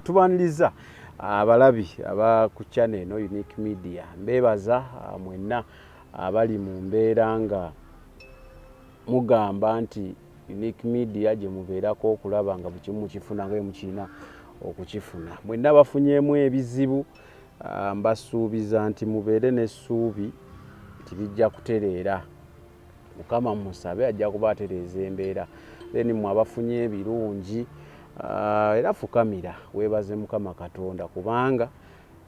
Tubaniriza abalabi aba ku channel eno Unique Media mbebaza mwenna abali mu mbeera nga mugamba nti Unique Media gye mubeerako okulaba nga bukimu mukifuna nga mukina okukifuna. Mwenna bafunyeemu ebizibu mbasuubiza nti mubeere n'essuubi nti bijja kutereera. Mukama musabe ajja kubatereeza embeera. Then mwe abafunye ebirungi era fukamira weebaze Mukama Katonda kubanga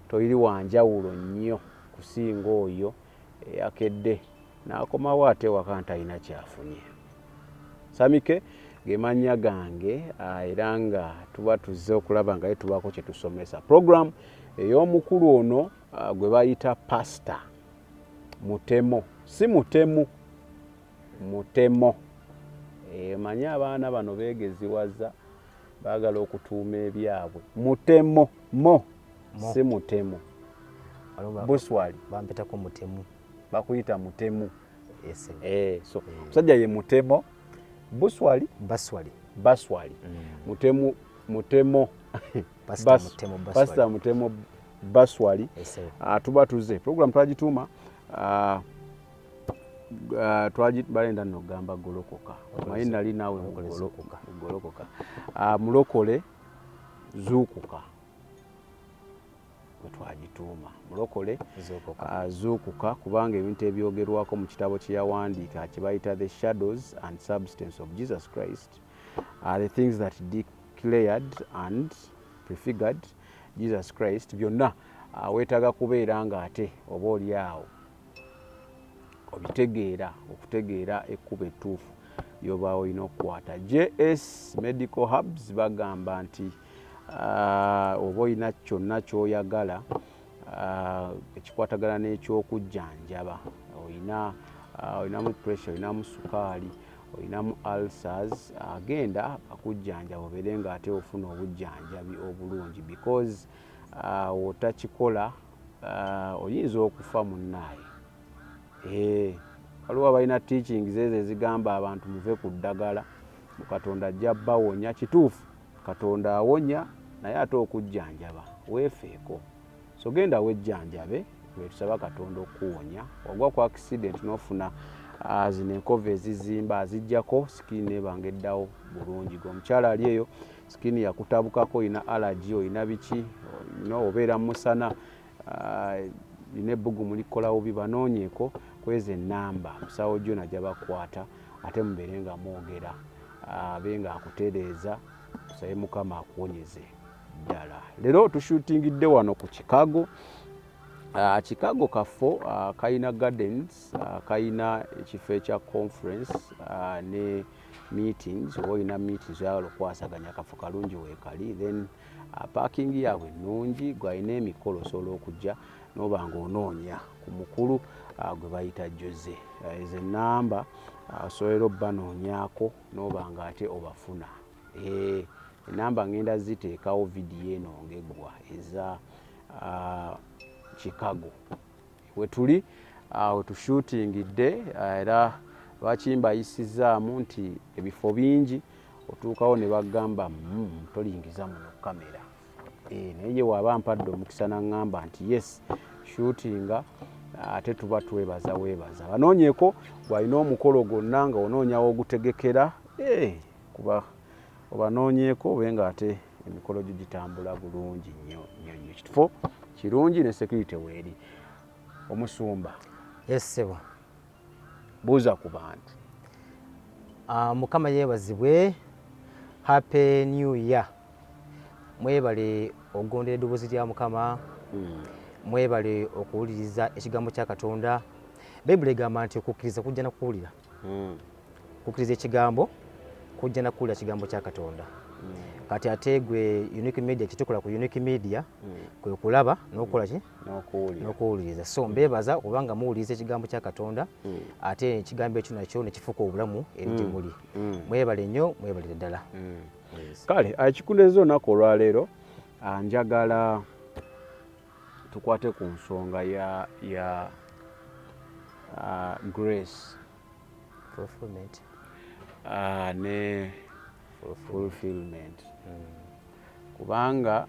toyiri wanjawulo nnyo kusinga oyo eyakedde n'akomawo ate waka ntalina kyafunye. Samike ge mannya gange era nga tuba tuzze okulaba nga tubaako kye tusomesa. Program ey'omukulu ono gwe bayita Pastor Mutemo, si Mutemu, Mutemo. Manya abaana bano beegeziwaza baagala okutuuma ebyabwe. Mutemo mo si Mutemu. Buswali bampetako Mutemu, bakuyita Mutemu. So musajja ye Mutemo, Buswali Baswali. Mutemo Pastor Mutemo Baswali. Tuba tuze program twagituuma balenda no gamba golokoka omanyi nali naawe golokoka mulokole Zukuka twagituuma mulokole Zukuka kubanga ebintu ebyogerwako mu kitabo kye yawandiika kibayita The Shadows and Substance of Jesus Christ are the things that declared and prefigured Jesus Christ. Byonna weetaaga kubeera nga ate oba oli awo okutegeera ekkubo ettuufu ly'oba olina okukwata. JS Medical Hubs bagamba nti oba olina kyonna ky'oyagala ekikwatagana n'ekyokujjanjaba, olinamu pressure, olinamu sukaali, olinamu ulcers, agenda bakujjanjaba obeere nga ate ofuna obujjanjabi obulungi because otakikola oyinza okufa munnaaye. Waliwo abalina teachings ezo ezigamba abantu muve ku ddagala, Katonda ajja bawonya. Kituufu Katonda awonya naye ate okujjanjaba weefeeko. So genda wejjanjabe wetusaba Katonda okuwonya. Wagwa ku accident n'ofuna zino enkova ezizimba azijjako sikini ebanga eddawo bulungi. Omukyala ali eyo sikini yakutabukako, olina allergy, olina biki, obeera mu musana, olina ebbugumu likolawo bibanoonyeeko kweza ennamba musawo gyo najja bakwata ate mubeere nga mwogera abe nga akutereeza tusabe Mukama akuwonyeze ddala. Leero tushuutingidde wano ku Chicago. Chicago kafo kayina gardens, kayina ekifo ekya conference ne meetings. Oba olina meetings oyagala okwasaganya akafo kalungi weekali. Then parking yaabwe nnungi, gwalina emikolo osobola okujja n'oba ng'onoonya ku mukulu gwe bayita Jose. Ezo ennamba osobola obbanoonyaako n'oba nga ate obafuna. Ennamba ngenda ziteekawo vidiyo eno ng'eggwa eza Chicago we tuli we tushuutingidde, era lwaki mbayisizaamu nti ebifo bingi otuukawo ne bagamba tolingiza muno kamera. Naye waaba mpadde omukisa naŋŋamba nti yes shootinga ate tuba weebaza. Banoonyeeko bw'alina omukolo gwonna nga onoonyawo ogutegekera kuba obanoonyeeko obe nga ate emikolo gyo gitambula bulungi nnyo. Ekifo kirungi ne security weeri. Omusumba. Yes sebo. Buuza ku bantu. Mukama yeebazibwe. Happy New Year. Mwebale okugondera eddoboozi lya Mukama. Mwebale okuwuliriza ekigambo kya Katonda. Bayibuli egamba nti okukkiriza kujja na kuwulira. Okukkiriza ekigambo kujja na kuwulira kigambo kya Katonda. Kati ate gwe Unique Media kitukola ku Unique Media kwe kulaba n'okukola ki n'okuwuliriza. So mbeebaza kubanga muwuliriza ekigambo kya Katonda ate ekigambo ekyo nakyo ne kifuuka obulamu eri gye muli. Mwebale nnyo, mwebale ddala. Kale ekikuleeza olunaku olwaleero njagala tukwate ku nsonga ya grace fulfillment ne fulfillment. Kubanga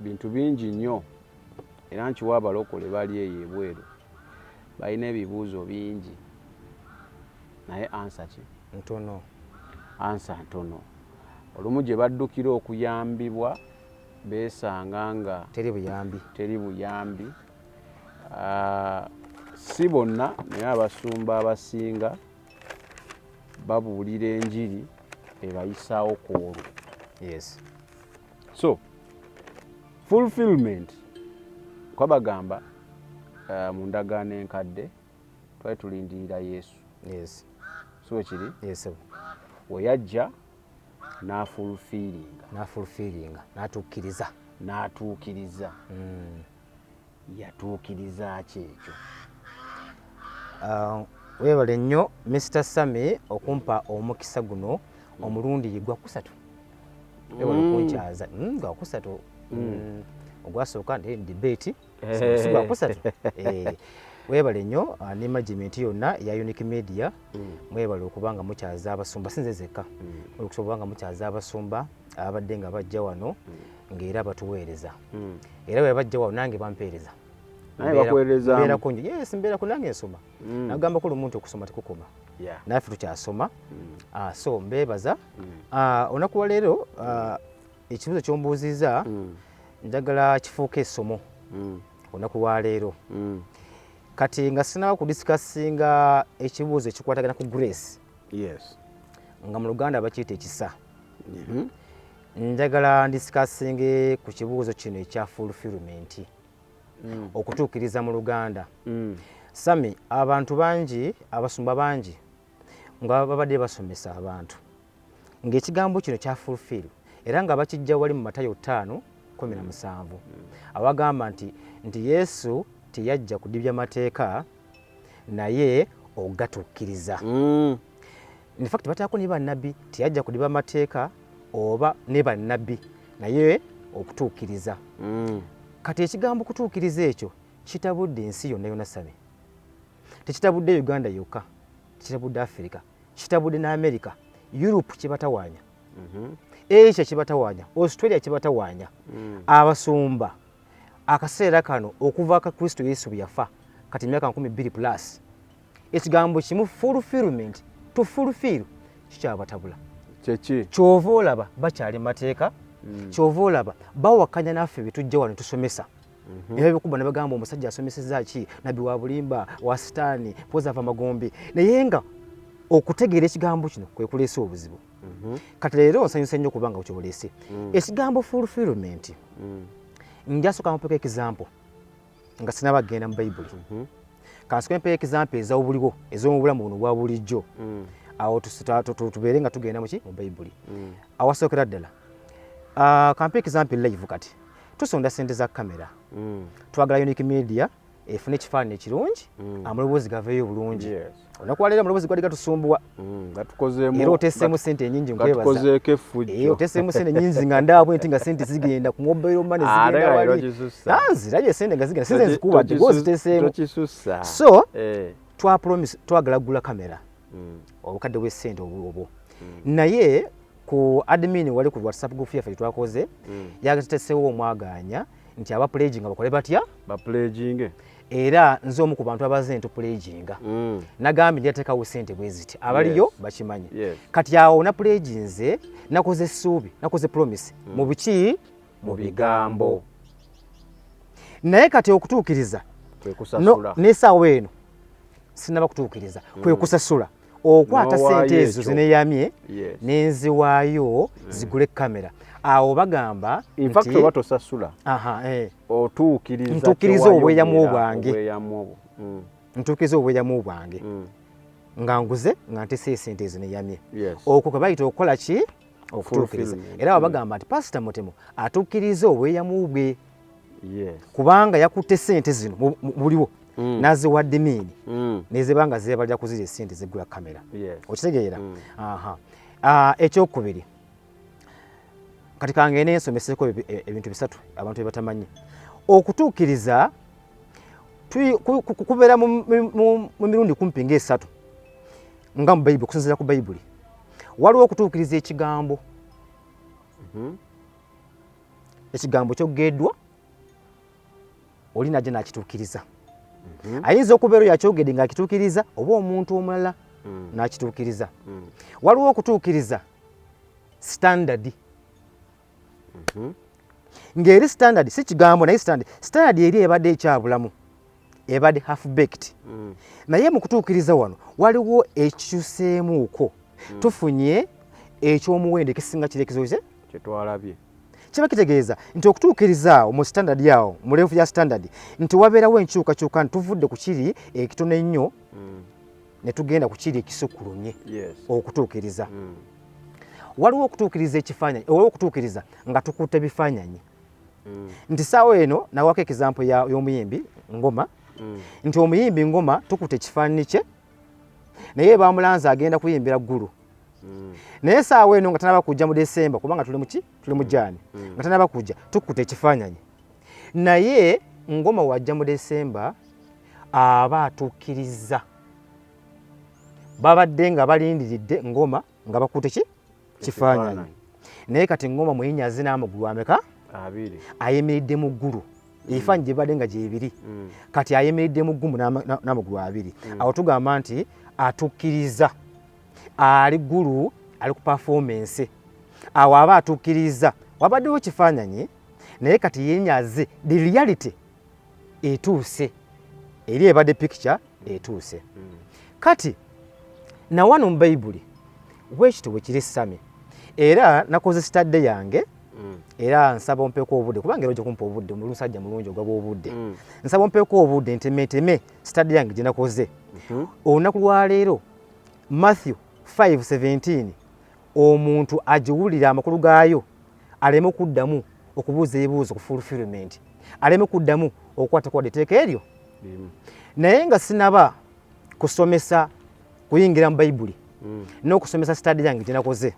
bintu bingi nnyo era nkiwa abalokole bali eyo ebweru balina ebibuuzo bingi naye ansa ki ntono ansa ntono olumu gye baddukira okuyambibwa beesanga nga teri buyambi si bonna naye abasumba abasinga babuulira enjiri ebayisaawo ku olwo. Yes. So fulfillment kwabagamba mu ndagaano enkadde twali tulindirira Yesu. Yes. So kiri? Yes. We yajja n'afulfiringa n'atuukiriza. Yatuukiriza ki ekyo? Weebale nnyo Mr. Sami okumpa omukisa guno omulundi gwa kusatu. Weebale okunkyaza gwa kusatu. Ogwasooka ndi debate si gwa kusatu. Weebale nnyo ne management yonna ya Unique Media. Mwebale okubanga mukyaza abasumba sinze zekka. Okubanga mukyaza abasumba abadde nga bajja wano ng'era batuweereza. Era bwe bajja wano nange bampeereza. Naye bakuweereza. Mbeera kungi. Yes, mbeera kunange nsoma. Nagamba ko lumuntu okusoma tekukoma. Naffe tukyasoma. So mbeebaza. Onakuwa leero ekibuzo ky'ombuuzizza njagala kifuuke essomo. Onakuwa leero. Kati nga sinaba kudisikasinga ekibuuzo ekikwatagana ku grace. Yes. Nga mu Luganda bakiyita ekisa. Njagala ndisikasinge ku kibuuzo kino ekya fulfillment. Okutuukiriza mu Luganda. Sami, abantu bangi, abasumba bangi nga babadde basomesa abantu ng'ekigambo kino kya fulfill era nga bakijja wali mu Matayo 5:17 abagamba nti Yesu teyajja kudibya mateeka naye ogatuukiriza. In fact bataako ne bannabbi teyajja kudibya mateeka oba ne bannabbi naye okutuukiriza. Kati ekigambo kutuukiriza ekyo kitabudde ensi yonna yonna Sami. Tekitabudde Uganda yokka, tekitabudde Africa, kitabudde ne America, Europe kibatawaanya, Asia kibatawaanya, Australia kibatawaanya. Abasumba akaseera kano okuva ka Kristo Yesu bwe yafa kati myaka 12+. Ekigambo kimu fulfillment to fulfill kikyabatabula. Kyeki? Kyova olaba bakyali mateeka. Kyova olaba bawakanya naffe betujja wano tusomesa. Era bikuba ne bagamba omusajja asomesezza ki nabbi wa bulimba wa sitaani poza ava magombe naye nga okutegeera ekigambo kino kwe kuleesa obuzibu. Kati leero nsanyusa nnyo kubanga kyobuleese. Ekigambo fulfillment njasooka mpeka example nga sinaba genda mu Bayibuli. Kansooka mpeka example ez'obuliwo ez'omu bulamu buno bwa bulijjo. Awo tubeere nga tugenda mu Bayibuli. Awasookera ddala kampa example live kati tusonda sente za kamera. Twagala Unique Media efune ekifaananyi ekirungi amaloboozi gaveeyo bulungi. Onakuwa leero amaloboozi gwali gatusumbuwa era oteesemu sente ennyingi nkwebaza. Oteesemu sente ennyingi nga ndaabwe nti nga sente zigenda ku mobile money zigenda wali nzira gye sente nga zigenda sinze nzikuba oziteeseemu. So twagala kugula kamera obukadde bw'essente obwo naye ku admin wali ku WhatsApp group yaffe twakoze yagatesewo omwaganya nti aba pledging bakole batya ba pledging era nze omu ku bantu abaze nti pledging nagambi ndyatekawo sente bweziti abaliyo bakimanyi. Kati awo na pledginze nakoze suubi nakoze promise mu biki mu bigambo naye kati okutuukiriza n'essaawa eno sinaba kutuukiriza kwe kusasula okwata sente ezo zineyamye nenziwaayo zigule kamera. Awo bagamba nti batosasula ntuukiriza obweyamu bwange ntuukiriza obweyamu bwange nga nguze nga ntese sente ezo neyamye. Okwo kwe bayita okukola ki okutuukiriza. Era abo bagamba nti Pastor Mutemu atuukiriza obweyamu bwe kubanga yakutte sente zino buliwo naziwadde miini nezibanga zebalira kuzira esente zegula kamera. Okitegeera? Ekyokubiri kati kange nensomeseko ebintu bisatu abantu batamanyi. Okutuukiriza kubeera mu mirundi kumpi ng'esatu nga mu Bayibuli okusinziira ku Bayibuli. Waliwo okutuukiriza ekigambo ekigambo kyogeddwa oli najja n'akituukiriza. Ayinza okubeera yakyogedde ng'akituukiriza oba omuntu omulala n'akituukiriza. Waliwo okutuukiriza standard. Ng'eri standard si kigambo naye standard eri ebadde ekyabulamu, ebadde half baked. Naye mu kutuukiriza wano waliwo ekikyuseemuuko. Tufunye ekyomuwendo ekisinga kirekezo kye twalabye. Kiba kitegeeza nti okutuukiriza awo mu standard yawo mu level ya standard nti wabeerawo enkyukakyuka ntuvudde ku kiri ekitono ennyo ne tugenda ku kiri ekisukkulumye okutuukiriza. Waliwo okutuukiriza ekifaananyi, waliwo okutuukiriza nga tukutte bifaananyi. Nti saawa eno nawako ekizampo y'omuyimbi ngoma nti omuyimbi ngoma tukutte ekifaananyi kye naye bamulanza agenda kuyimbira ggulu. Naye saawa eno nga tanaba kujja mu Desemba kubanga tuli mu Jaani nga tanaba kujja tukutte ekifaananyi. Naye ngoma wajja mu Desemba aba atuukiriza. Babadde nga balindiridde ngoma nga bakutte kifaananyi. Naye kati ngoma muyinyazi n'amagulu ameka? 2. Ayimiridde mu ggulu. Ebifaananyi gye bibadde nga gyebiri. Kati ayimiridde mu ggulu n'amagulu 2. Awo tugamba nti atuukiriza. Ali ggulu ali ku performance. Awo aba atuukiriza. Wabaddewo kifaananyi naye kati yenyaze the reality etuuse. Eri ebadde picture etuuse. Kati na wano mu Bayibuli bwekito bwe kiri Sami. Era nakoze study yange era nsaba ompeeko obudde kubanga era ojja kumpa obudde mu lusajja mulungi ogaba obudde. Nsaba ompeeko obudde ntemeteme study yange gye nakoze. Olunaku lwa leero Matthew 5:17 omuntu agiwulira amakulu gaayo aleme kuddamu okubuuza ebibuuzo ku fulfillment, aleme kuddamu okukwata kwa etteeka eryo. Naye nga sinaba kusomesa kuyingira mu Bayibuli n'okusomesa study yange gye nakoze,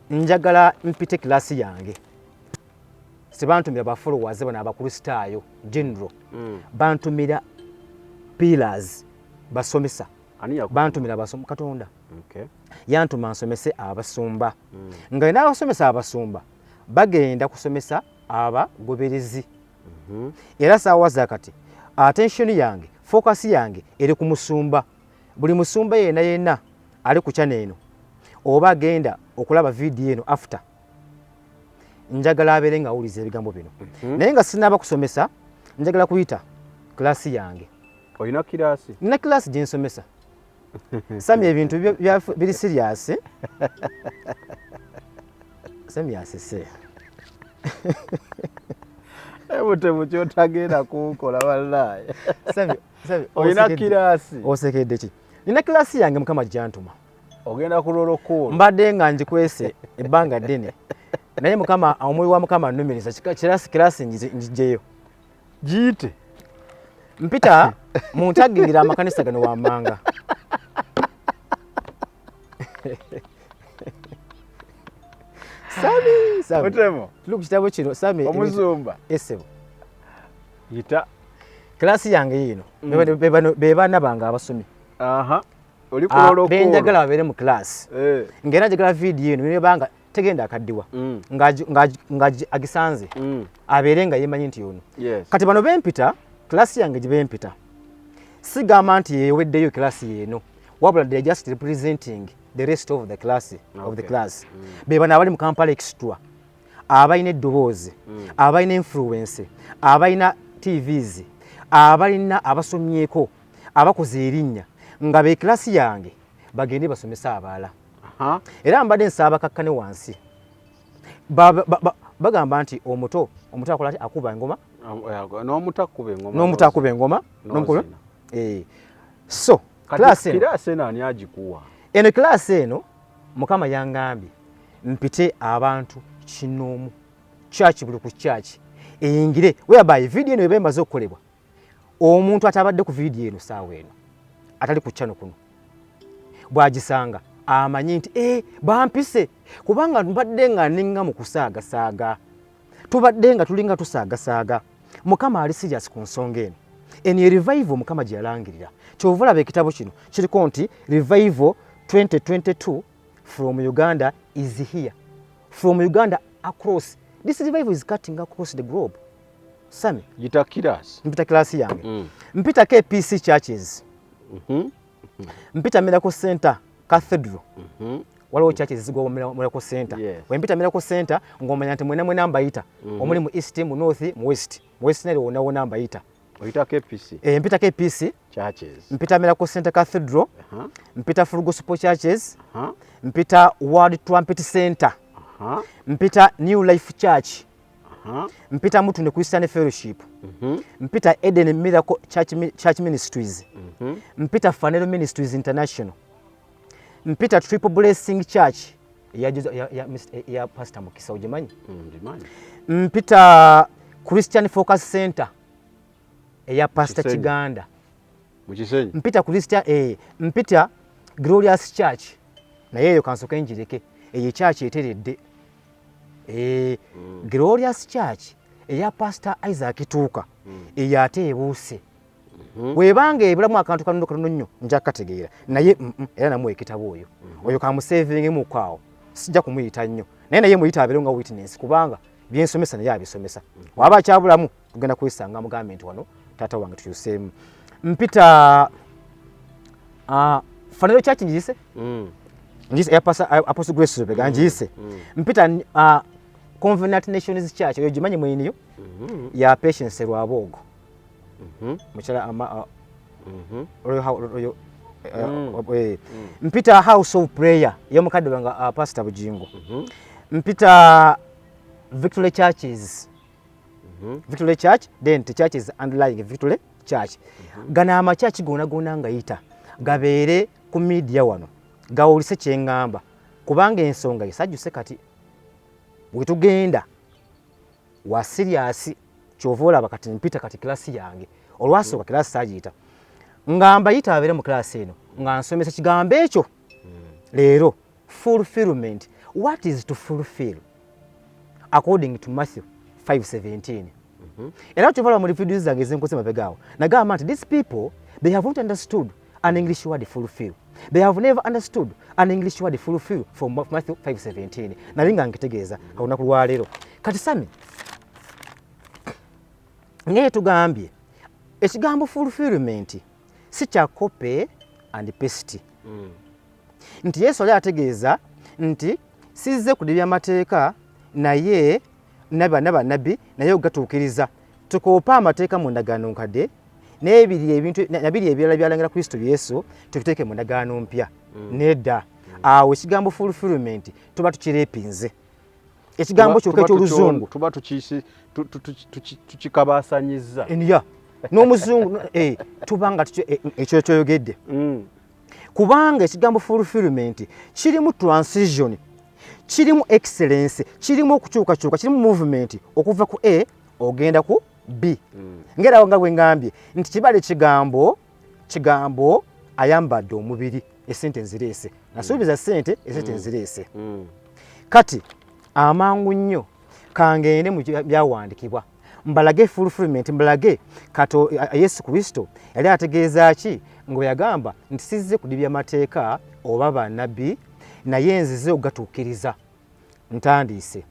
njagala mpite kilasi yange. Sibantumira ba followers bana abakristaayo general, bantumira pillars basomesa. Bantumira basomesa Katonda. Yantuma nsomese abasumba. Nga ina abasomesa abasumba bagenda kusomesa abagoberezi. Era saawa zakati attention yange, focus yange eri ku musumba. Buli musumba yenna ali ku channel eno oba agenda okulaba video eno after, njagala abeere nga awuliza ebigambo bino. Naye nga sinaba kusomesa, njagala kuyita klasi yange. Oyina kilasi? Nina kilasi gye nsomesa. Sami ebintu biri serious. Sami asese. Ebutemu kyotagenda kukola wallahi. Sami oyina kilasi? Osekedde ki? Nina kilasi yange Mukama gyantuma. Ogenda kulolo ko. Mbadde nga njikwese ebbanga ddene. Naye Mukama omwoyo wa Mukama annumiriza kilasi njijeyo. Giyite. Mpita muntagingira amakanisa gano wammanga. Sami. Mutemo. Tuli ku kitabo kino Sami. Omusumba. Esebo. Yita. Kilasi yange yino. Bebana banga abasomi. Oli kulolo ko. Benjagala babeere mu class. Ngera njagala video eno nebanga tegenda akaddiwa. Nga agisanze. Abeere nga yemanyi nti yono. Kati bano bempita, klasi yange gye bempita. Sigamba nti yeweddeyo klasi yeno. Wabula they just representing the rest of the class of the class. Bebana abali mu Kampala extra. Abalina eddoboozi, abalina influence, abalina TVs, abalina abasomyeko, abakoze erinnya nga be klasi yange bagende basomesa abaala. Era mbadde nsaba kakkane wansi. Bagamba nti omuto akola ati akuba engoma. N'omuto akuba engoma. So klasi eno ani agikuwa? Eno klasi eno Mukama yangambye mpite abantu kinoomu church buli ku church eyingire whereby video eno ebemaze okukolebwa omuntu atabadde ku video eno saawa eno atali ku channel kuno bwagisanga amanyi nti bampise kubanga mbadde nga ninga mu kusaagasaaga, tubadde nga tulinga tusaagasaaga. Mukama ali serious ku nsonga eno. Eni revival Mukama gye yalangirira. Kyova olaba ekitabo kino kiriko nti revival 2022 from Uganda is here. From Uganda across. This revival is cutting across the globe. Sami. Gita kilas. Mpita klasi yange. Mpita KPC churches. Mpita Miracle Center Cathedral. Waliwo churches zigwa Miracle Center. Wempita Miracle Center ngomanya nti mwena mwena mbayita. Omuli mu east, mu north, mu west. Mu west nali wona mbayita. Oyita KPC. Mpita KPC churches. Mpita Miracle Center Cathedral. Mpita Full Gospel Churches. Mpita World Trumpet Center. Mpita New Life Church. Mpita Mutune Christian Fellowship. Mpita Eden Miracle Church Ministries. Mpita Fanelo Ministries International. Mpita Triple Blessing Church ya Pastor Mukisa ujimanyi? Mpita Christian Focus Center ya Pastor Chiganda. Mukisenyi. Mpita Christian mpita Glorious Church na yeyo kansoka enjireke church eteredde. Glorious Church eya Pastor Isaac Tuka eyate ebuuse. Webanga ebulamu akantu kanono nnyo nja kategeera naye era namwe ekitabo oyo ka musaving mu kwao sijja kumuyita nnyo naye naye muyita abeerenga witness kubanga byensomesa naye abisomesa waba kyabulamu tugenda kwesanga mugambe nti wano tata wange tuyuseemu. Mpita Fanelo Church njise njise ya Pastor Apostle Grace Rubega njise. Mpita Covenant Nations Church oyo jimanyi mwiniyo ya Patience Lwabogo. Mchala Mpita House of Prayer yomukadde wanga Pastor Bujingo. Mpita Victory Churches. Victory Church then the churches underlying Victory Church. Gana ama church gona ngayita gabeere ku media wano gawulise kyengamba kubanga ensonga isajjuse kati bwetugenda wa serious kyovola bakati mpita kati klasi yange olwasooka klasi sajita ngamba yita abere mu klasi eno nga nsomesa kigambo ekyo leero fulfillment. What is to fulfill according to Matthew 5:17? Era kyovola mu refugees zange zenkoze mabegaawo nagamba nti these people they have not understood an English word fulfill. They have never understood an English word fulfill from Matthew 5:17. Nalinga nkitegeeza kalunaku lwa leero kati sami ngeye tugambye ekigambo fulfillment si kya copy and paste. Nti Yesu ali ategeeza nti sizze kudibya amateeka naye nabbi naye ogatuukiriza tukoopa amateeka mu ndagaano nkadde nabiri ebirala byalangira Kristo Yesu tukiteeke mu ndagaano mpya. Nedda awo ekigambo fulfillment tuba tukirepinze ekigambo kyokka eky'oluzungu tuba tukikabaasanyiza n'omuzungu tubanga ekyo kyoyogedde kubanga ekigambo fulfillment kirimu transition, kirimu excellence, kirimu okukyukakyuka, kirimu movement okuva ku A ogenda ku B. Ngerawo nga bwe ngambye nti kibale kigambo ayambadde omubiri esente nzireese nasuubiza sente esente nzireese. Kati amangu nnyo kangende mu byawandikibwa mbalage fulfillment mbalage kato Yesu Kristo yali ategeeza ki ngo yagamba nti sizze kudibya mateeka oba bannabbi naye nzize ogatuukiriza ntandiise.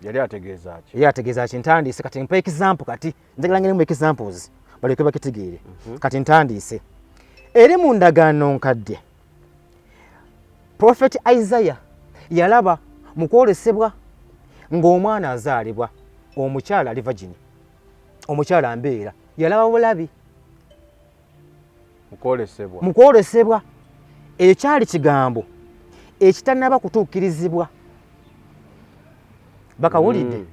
Yali ategeeza ki? Yali ategeeza ki ntandiise kati mpa example kati njagala ngene mu examples baleke bakitegeere. Kati ntandiise eri mu ndagaano nkadde Prophet Isaiah yalaba mu kwolesebwa ng'omwana azaalibwa omukyala ali virgin omukyala mbeera yalaba bulabi mu kwolesebwa ekyali kigambo ekitanaba kutuukirizibwa bakawulidde.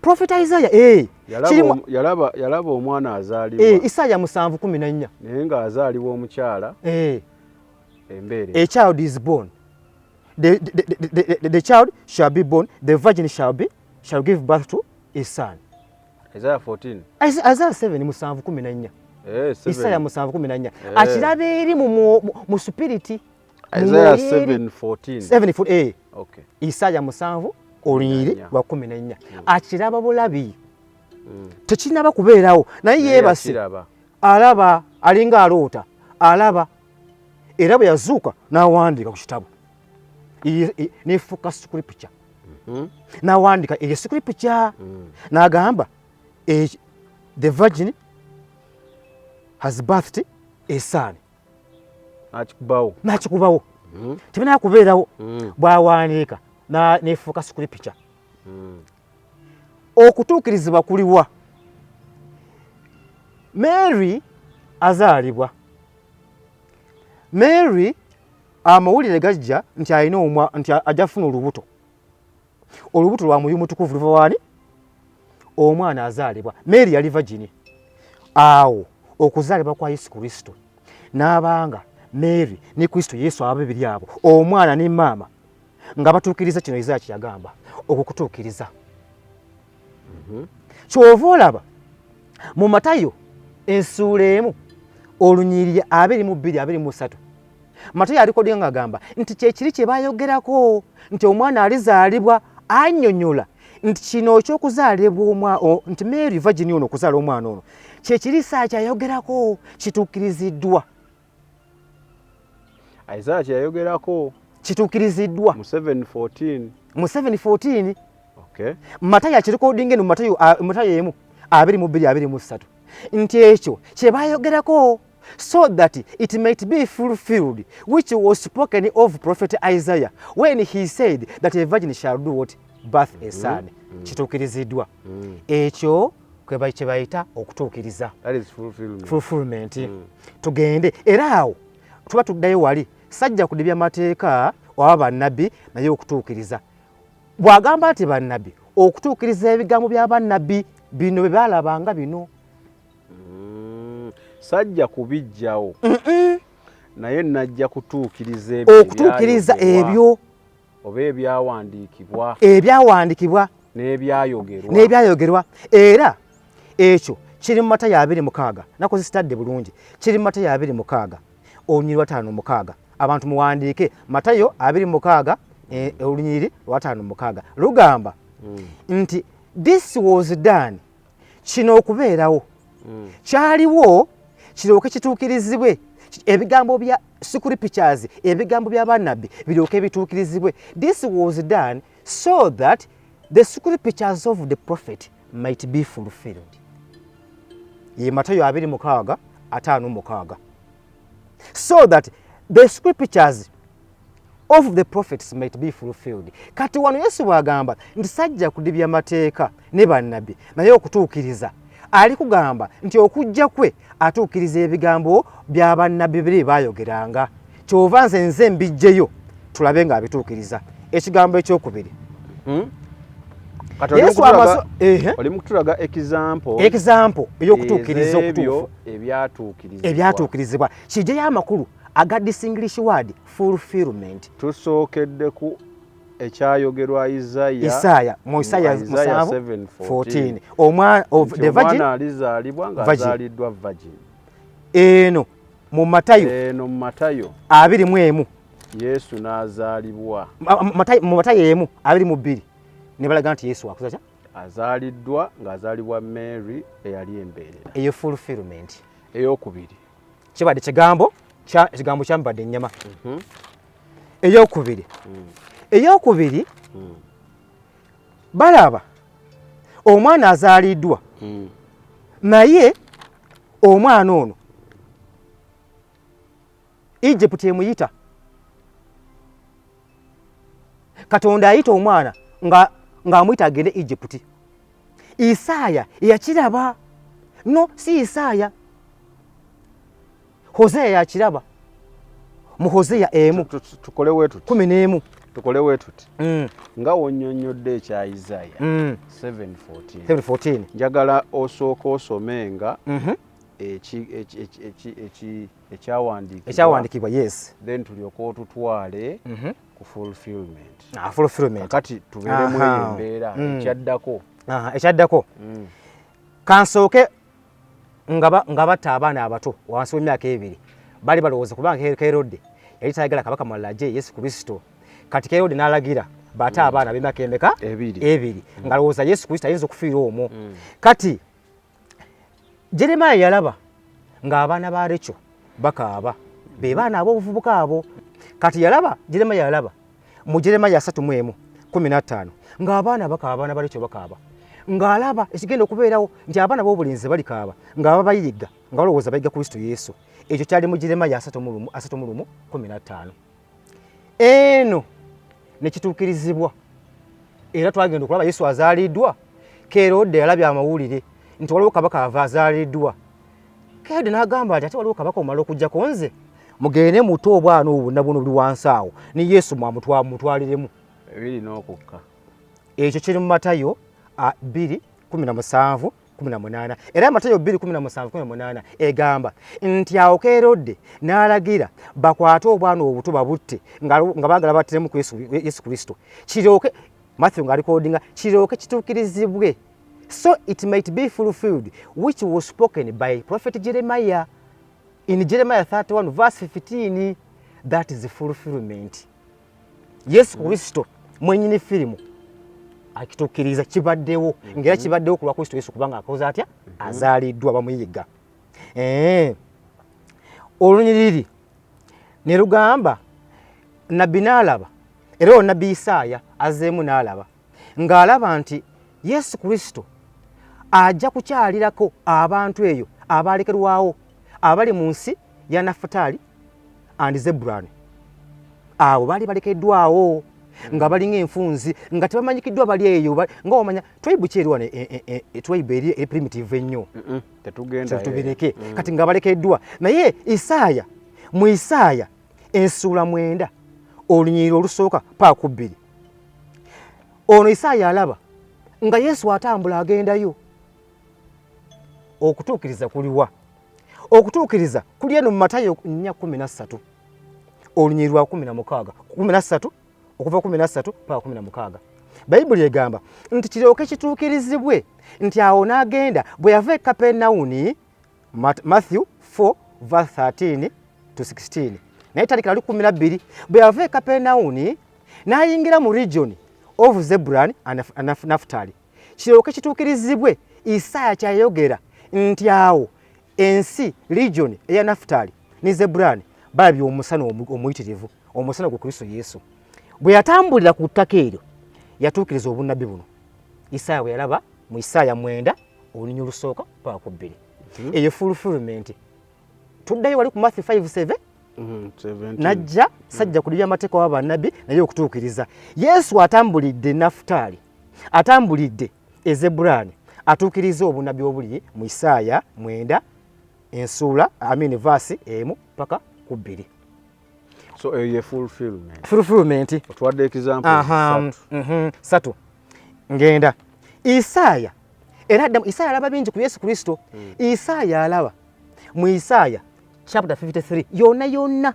Prophet Isaiah yalaba omwana azaalibwa Isaya 7:14 naye nga azaalibwa omukyala embeere. A child is born, the child shall be born, the virgin shall give birth to a son. Isaiah 14. Isaiah 7:14. Isaiah 7:14. Akiraba eri mu spirit. Isaiah 7:14. 7:14. Okay. Isaiah 7:14. Akiraba bulabi. Tekinaba kubeerawo naye yeebase alaba alinga aloota alaba era bwe yazuuka n'awandiika ku kitabu ne focus scripture n'awandiika eyo scripture n'agamba the virgin has birthed a son. N'akikubawo tebinaa kubeerawo bw'awandiika n'efuuka scripture. Okutuukirizibwa kuliwa? Mary azaalibwa. Mary amawulire gajja nti alina nti ajja kufuna olubuto. Olubuto lwa Mwoyo Mutukuvu luva wani? Omwana azaalibwa. Mary yali virgin. Awo okuzaalibwa kwa Yesu Kristo n'abanga Mary ne Kristo Yesu ababiri abo, omwana ne maama nga batuukiriza kino Isaiah kye yagamba okukutuukiriza. Kyova olaba mu Matayo ensuula emu olunyiriri 22-23 Matayo alikodinga ng'agamba nti kyekiri kye bayogerako nti omwana alizaalibwa anyonyola nti kino eky'okuzaalibwa nti Mary virgin ono okuzaala omwana ono kyekiri Isaiah kyayogerako kituukiriziddwa. Isaiah kyayogerako kituukiriziddwa mu 7:14. Mu 7:14 okay. Matayo akirikodinga eno Matayo emu 22-23 nti ekyo kye bayogerako so that it might be fulfilled which was spoken of prophet Isaiah when he said that a virgin shall do what? Birth a son. Kituukiriziddwa. Ekyo kye bayita okutuukiriza. That is fulfillment. Tugende era awo tuba tuddayo wali sajja kudibya mateeka oba bannabbi naye okutuukiriza. Bw'agamba ati bannabbi okutuukiriza ebigambo bya bannabbi bino bye baalabanga bino. Sajja kubijjawo naye najja kutuukiriza ebyo oba ebyawandiikibwa n'ebyayogerwa. Era ekyo kiri mu Matayo 2:6 nakoze sitadde bulungi. Kiri mu Matayo 2:6 olunyiriri 5:6 abantu muwandiike Matayo 2:6 olunyiriri 5:6 lugamba nti this was done, kino okubeerawo kyaliwo kirooke kituukirizibwe, ebigambo bya scriptures ebigambo bya bannabbi birooke bituukirizibwe. This was done so that the scriptures of the prophet might be fulfilled. Ye Matayo 2:6 5:6 so that the scriptures of the prophets might be fulfilled. Kati wano Yesu bw'agamba nti sajja kudibya mateeka ne bannabbi naye okutuukiriza, ali kugamba nti okujja kwe atuukiriza ebigambo bya bannabbi biri baayogeranga. Kyova nze mbijjeyo tulabe nga abituukiriza. Ekigambo ekyokubiri Yesu oli mukutulaga example ey'okutuukiriza okutuufu ebyatuukirizibwa. Kijjayo amakulu aga this English word fulfillment. Tusookedde ku ekyayogerwa Isaiah mu Isaiah 7:14 omwana the virgin alizaalibwa ng'azaaliddwa virgin. Eno mu Matayo 2:1 Yesu n'azaalibwa. Mu Matayo 1:2 ne balaga nti Yesu akuza azaaliddwa ng'azaalibwa Mary eyali embeerera. Eyo fulfillment. Eyokubiri kibadde ekigambo kyambadde ennyama. Eyokubiri balaba omwana azaaliddwa naye omwana ono Egypt emuyita. Katonda ayita omwana ng'amuyita agende Egypt. Isaiah yakiraba. No, si Isaiah. Hosea yakiraba. Mu Hosea 10:14 nga wonnyonnyodde ekya Isaiah 7:14 njagala osooka osomenga ekyawandiikibwa. Yes. Then tulyoka otutwale ku fulfillment. Fulfillment. Kati tubeeremu eyo embeera ekyaddako. Kansooke nga batta abaana abato wansi w'emyaka 2 bali balowooza kubanga Herode yali tayagala kabaka mulala ajje Yesu Kristo. Kati Herode n'alagira batta abaana b'emyaka emeka 2 ng'alowooza Yesu Kristo ayinza okufiira omwo. Kati Jeremiah yalaba ng'abaana ba Lecho bakaaba, be baana ab'obuvubuka abo. Kati Jeremiah yalaba mu Jeremiah 3:1 15 ng'abaana bakaaba abaana bali kyo bakaaba ng'alaba ekigenda okubeerawo nti abaana b'obulenzi balikaaba ng'aba bayiga nga balowooza bayiga Kristo Yesu. Ekyo kyali mu Jeremiya 31:15. Eno ne kituukirizibwa era twagenda okulaba Yesu azaaliddwa. Kerode alabye amawulire nti waliwo kabaka ava azaaliddwa. Kerode n'agamba nti ate waliwo kabaka omala okujjako nze mugende muto obwana obwo bwonna buno buli wansi awo ni Yesu mutwaliremu. Ebiri n'okukka. Ekyo kiri mu Matayo 2:17-18 era Matayo 2:17-18 egamba nti awo Kerode n'alagira bakwate obwana obuto babutte nga baagala battiremu ku Yesu Kristo kirooke Matthew ng'alikodinga kirooke kituukirizibwe, so it might be fulfilled which was spoken by prophet Jeremiah in Jeremiah 31:15. That is the fulfillment. Yesu Kristo mwenyini firimu akituukiriza kibaddewo ngera kibaddewo ku lwa Kristo Yesu kubanga akoze atya azaaliddwa bamuyiga. Olunyiriri ne lugamba nabbi n'alaba era nabbi Isaaya azzeemu n'alaba ng'alaba nti Yesu Kristo ajja kukyalirako abantu eyo abaalekerwawo abali mu nsi ya Nafutaali and Zebulani. Abo baali balekeddwawo nga balinga enfunzi nga tebamanyikiddwa bali eyo nga omanya tribe kyeri wano tribe eri primitive ennyo tetubireke kati nga balekeddwa. Naye Isaaya mu Isaaya ensuula 9 olunyiriri olusooka paaka 2 ono Isaaya alaba nga Yesu atambula agendayo. Okutuukiriza kuliwa? Okutuukiriza kuli eno mu Matayo 4:13 olunyiriri lwa 13 okuva 13 paaka 16. Bayibuli egamba nti kirooke kituukirizibwe nti awo n'agenda bwe yava e Kapernawuni, Matthew 4:13-16. Naye tandikira ali 12 bwe yava e Kapernawuni n'ayingira mu region of Zebulani and Nafutaali. Kirooke kituukirizibwe Isaaya kyayogera nti awo ensi region eya Nafutaali ne Zebulani balabye omusana omuyitirivu, omusana gwa Kristo Yesu. Bwe yatambulira ku ttaka eryo yatuukiriza obunnabbi buno Isaaya bwe yalaba mu Isaaya 9 olunyiriri olusooka paaka 2. Eyo fulfillment. Tuddayo wali ku Matthew 5:7 najja sajja kulibya amateeka wa bannabbi naye okutuukiriza. Yesu atambulidde Nafutaali, atambulidde e Zebulani, atuukiriza obunnabbi obuli mu Isaaya 9 ensuula verse 1 paka ku 2. So ye fulfillment. Fulfillment. Otwadde example satu. Ngenda Isaaya era Isaaya alaba bingi ku Yesu Kristo. Isaaya alaba mu Isaaya chapter 53 yonna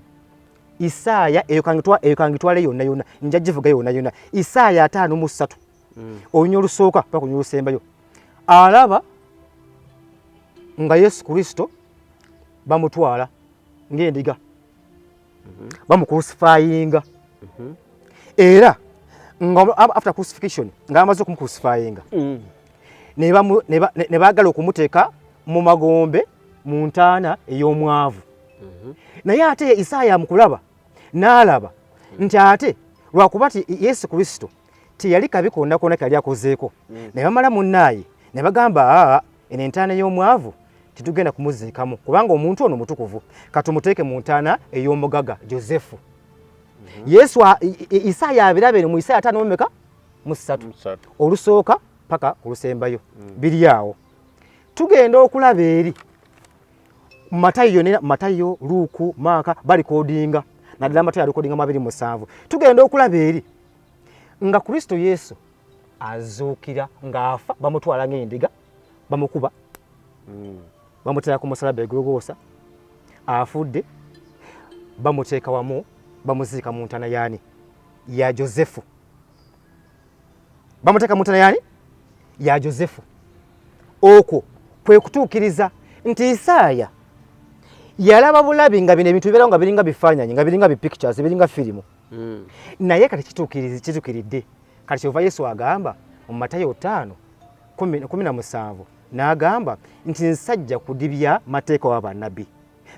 Isaaya eyo kangitwale yonna njagivuga yonna Isaaya 5:3 olunyiriri olusooka paka ku olunyiriri olusembayo alaba nga Yesu Kristo bamutwala ng'endiga bamucrucifyinga era nga after crucifixion nga amaze okumucrucifyinga ne baagala okumuteeka mu magombe mu ntaana ey'omwavu. Naye ate Isaaya amukulaba n'alaba nti ate lwakuba ti Yesu Kristo teyali kabi konna kali akozeeko. Ne bamala munnaaye ne bagamba eno entaana ey'omwavu titugenda kumuziikamu kubanga omuntu ono mutukuvu katumuteeke mu ntaana ey'omugaga Josefu. Yesu Isaaya abirabere mu Isaaya 5:3 olusooka paka ku lusembayo biri awo. Tugenda okulaba eri Matayo, Luuku, Maaka balikodinga naddala Matayo alikodinga 2:7. Tugenda okulaba eri nga Kristo Yesu azuukira ng'afa bamutwala ng'endiga bamukuba bamuteeka ku musalaba e Golgotha, afudde bamuteeka wamu bamuziika mu ntaana yaani ya Josefu. Bamuteeka mu ntaana yaani ya Josefu. Okwo kwe kutuukiriza nti Isaaya yalaba bulabi nga bino ebintu bibeerawo nga biringa bifaananyi nga biringa bipictures biringa firimu. Naye kati kituukiridde kati kyova Yesu agamba mu Matayo 5:17 n'agamba nti nsajja kudibya mateeka wa bannabbi,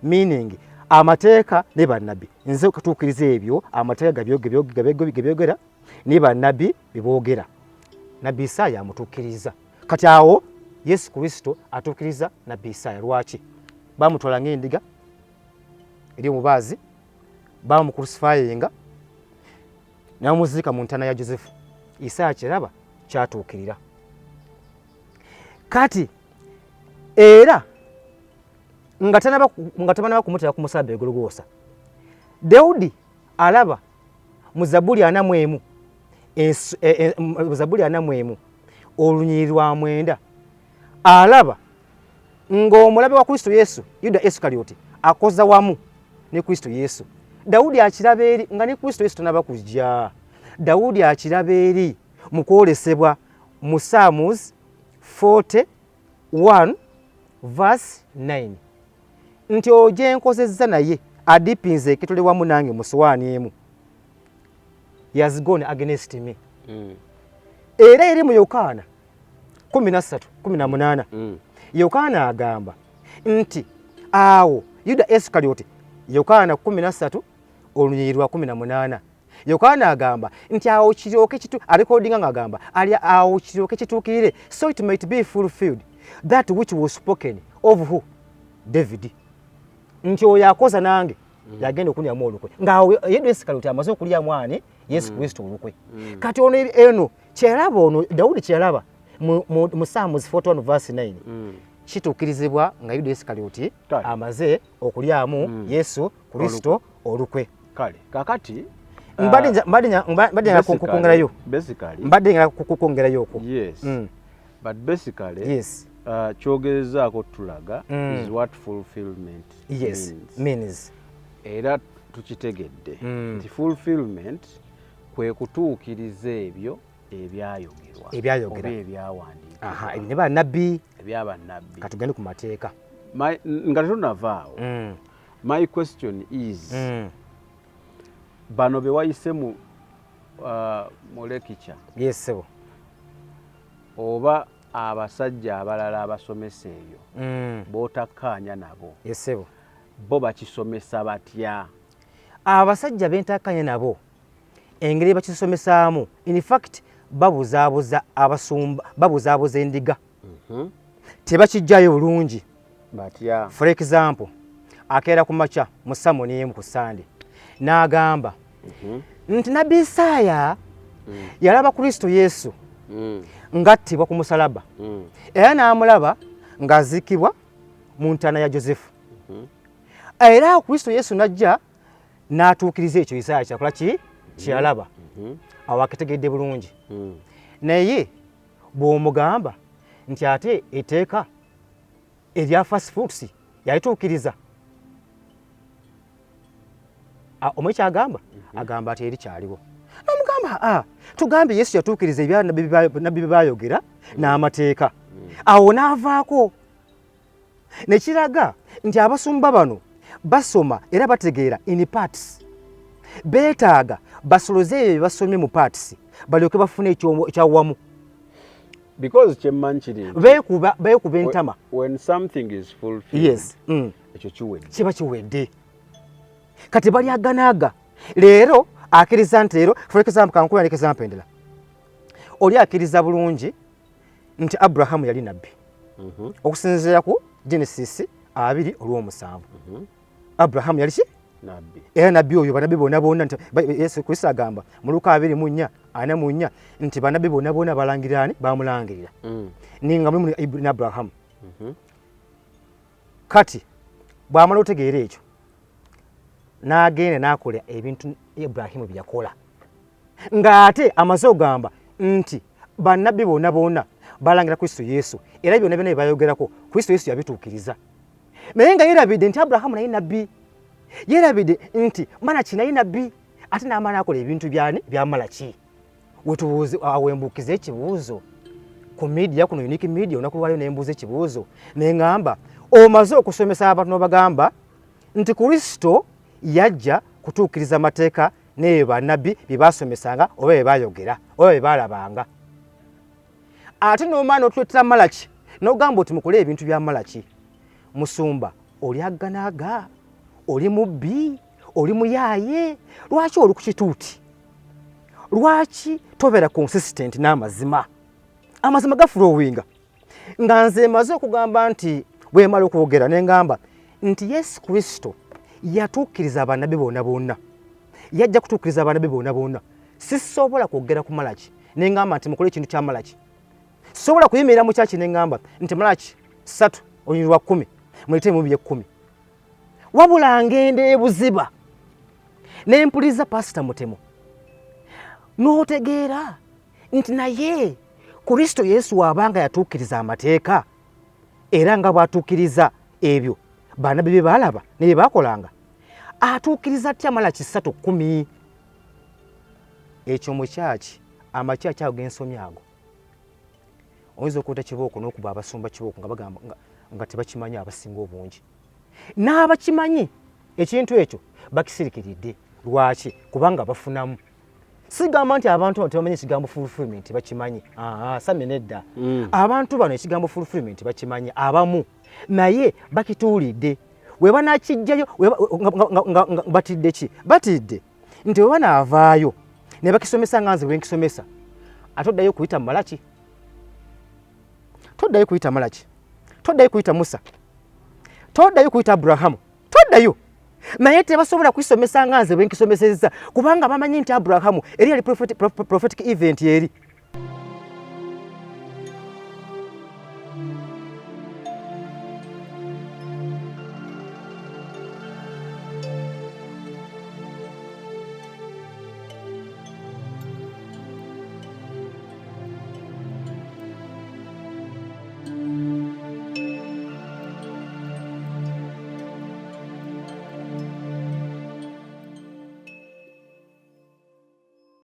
meaning amateeka ne bannabbi nze kutuukiriza ebyo amateeka gebyogera ne bannabbi bye boogera. Nabbi Isaaya amutuukiriza. Kati awo Yesu Kristo atuukiriza Nabbi Isaaya. Lwaki? Baamutwala ng'endiga eri omubaazi, baamukulusifayinga, n'amuziika mu ntaana ya Josefu. Isaaya kiraba kyatuukirira. Kati era nga tabanaba kumutera ku musaalaba e Gologoosa, Dawudi alaba mu Zabbuli 41 olunyiriri lwa 9 alaba ng'omulabe wa Kristo Yesu Yuda Isukalioti akoza wamu ne Kristo Yesu. Dawudi akiraba eri nga ne Kristo Yesu tanaba kujja. Dawudi akiraba eri mu kwolesebwa mu Psalms 41 verse 9 nti oje nkozezza naye adipinze ekitole wamu nange mu ssowaani emu. He has gone against me. Era eri mu Yokaana 13:18 Yokaana agamba nti awo Yuda Isukalioti, Yokaana 13 olunyiriri lwa 18. Yokaana agamba nti awo kiryoke alikodinga ng'agamba awo kiryoke kituukirire, so it might be fulfilled that which was spoken of who? David. Nti oyo akoza nange yagenda okunyamu olukwe. Ng'awo Yuda Isukalioti amaze okulyamu ani? Yesu Kristo olukwe. Kati ono eno kyeraba ono Dawudi kyeraba mu Psalms 41 verse 9 kituukirizibwa nga Yuda Isukalioti amaze okulyamu Yesu Kristo olukwe. Kale kakati mbadde kukongerayo okwo. Yes. But basically, yes. Kyogezaako tulaga is what fulfillment means. Era tukitegedde nti fulfillment kwe kutuukiriza ebyo ebyayogerwa oba ebyawandiikibwa. Aha, ebyo ne bannabbi. Ebyabannabbi. Katugende ku mateeka. Nga tetunavaawo. My question is, bano be wayise mu lekica. Yes, sebo. Oba abasajja abalala abasomesa ebyo b'otakkaanya nabo. Yes, sebo. Bo bakisomesa batya? Abasajja bentakkaanya nabo engeri bakisomesaamu, in fact babuzaabuza abasumba, babuzaabuza endiga. Tebakijjayo bulungi. Batya? For example, akeera ku makya mu Samoni emu ku Sande n'agamba nti Nabbi Isaaya yalaba Kristo Yesu ng'attibwa ku musalaba, era n'amulaba ng'aziikibwa mu ntaana ya Josefu. Era Kristo Yesu n'ajja n'atuukiriza ekyo Isaaya kyakola ki kyalaba. Awo akitegedde bulungi. Naye bw'omugamba nti ate etteeka erya fast foods yalituukiriza, omwe kyagamba agamba ati eri kyaliwo. N'omugamba tugambe Yesu yatuukiriza ebyannabbi bye baayogera n'amateeka. Awo n'avaako. Ne kiraga nti abasumba bano basoma era bategeera in parts. Beetaaga basoloze ebyo bye basomye mu parts balyoke bafune ekyawamu. Because kyemmanyi kiri beekuba entama. When something is fulfilled, yes, ekyo kiwedde. Kiba kiwedde. Kati balyaganaaga. Leero akkiriza nti leero, for example, kankuwa example endala. Oli akkiriza bulungi nti Abrahamu yali nabbi. Okusinziira ku Genesis 2:7. Abrahamu yali ki? Nabbi. Era nabbi oyo bannabbi bonna bonna nti Yesu Kristo agamba mu Luka 2:4 nti bannabbi bonna bonna balangirira bamulangirira. Ninga mulimu ne Abrahamu. Kati bw'amala otegeera ekyo n'agenda n'akola ebintu Ibrahimu bye yakola, ng'ate amaze ogamba nti bannabbi bonna bonna balangira Kristo Yesu, era byonna byonna bye bayogerako Kristo Yesu yabituukiriza. Naye nga yerabidde nti Abrahamu naye nabbi, yerabidde nti Malaki naye nabbi, ate n'amala akola ebintu bya Malaki. Wembuukiza ekibuuzo ku media, kuno Unique Media olunaku lwayo nembuuza ekibuuzo ne ŋŋamba omaze okusomesa abantu n'obagamba nti Kristo yajja kutuukiriza amateeka n'ebyo bannabbi bye baasomesanga oba bye baayogera oba bye baalabanga. Ate n'omaana otuleetera Malaki n'ogamba oti mukole ebintu bya Malaki. Musumba oli agganaaga, oli mubbi, oli muyaaye, lwaki oli ku kituuti? lwaki tobeera consistent n'amazima amazima gafulowinga nga nze maze okugamba nti bwe mala okwogera ne ngamba nti Yesu Kristo yatuukiriza abaana be bonna bonna yajja kutuukiriza abaana be bonna bonna sisobola kwogera ku Malaki ne ngamba nti mukole ekintu kya Malaki sobola kuyimirira mu kyaki ne ngamba nti Malaki 3 olunyiriri lwa 10 mulete mu 10 wabula ngende ebuziba n'empuliza pasita Mutemo n'otegeera nti naye Kristo Yesu wabanga yatuukiriza amateeka era nga bw'atuukiriza ebyo baana be balaba ne bye bakolanga atuukiriza atya Malaki 3:10 ekyo mu kyaki amakyaki ago g'ensomyi ago oyinza okuweta kibooko n'okuba abasumba kibooko nga bagamba nga tebakimanyi abasinga obungi n'abakimanyi ekintu ekyo bakisirikiridde lwaki kubanga bafunamu sigamba nti abantu tebamanyi ekigambo fulfillment bakimanyi sami nedda abantu bano ekigambo fulfillment bakimanyi abamu naye bakituulidde we banakijjayo batidde ki batidde nti we banaavaayo ne bakisomesa nga nze bwenkisomesa atoddayo kuyita Malaki toddayo kuyita Malaki toddayo kuyita Musa toddayo kuyita Aburahamu toddayo naye tebasobola kwisomesa nga nze bwenkisomesezza kubanga bamanyi nti Aburahamu eri yali prophetic event eri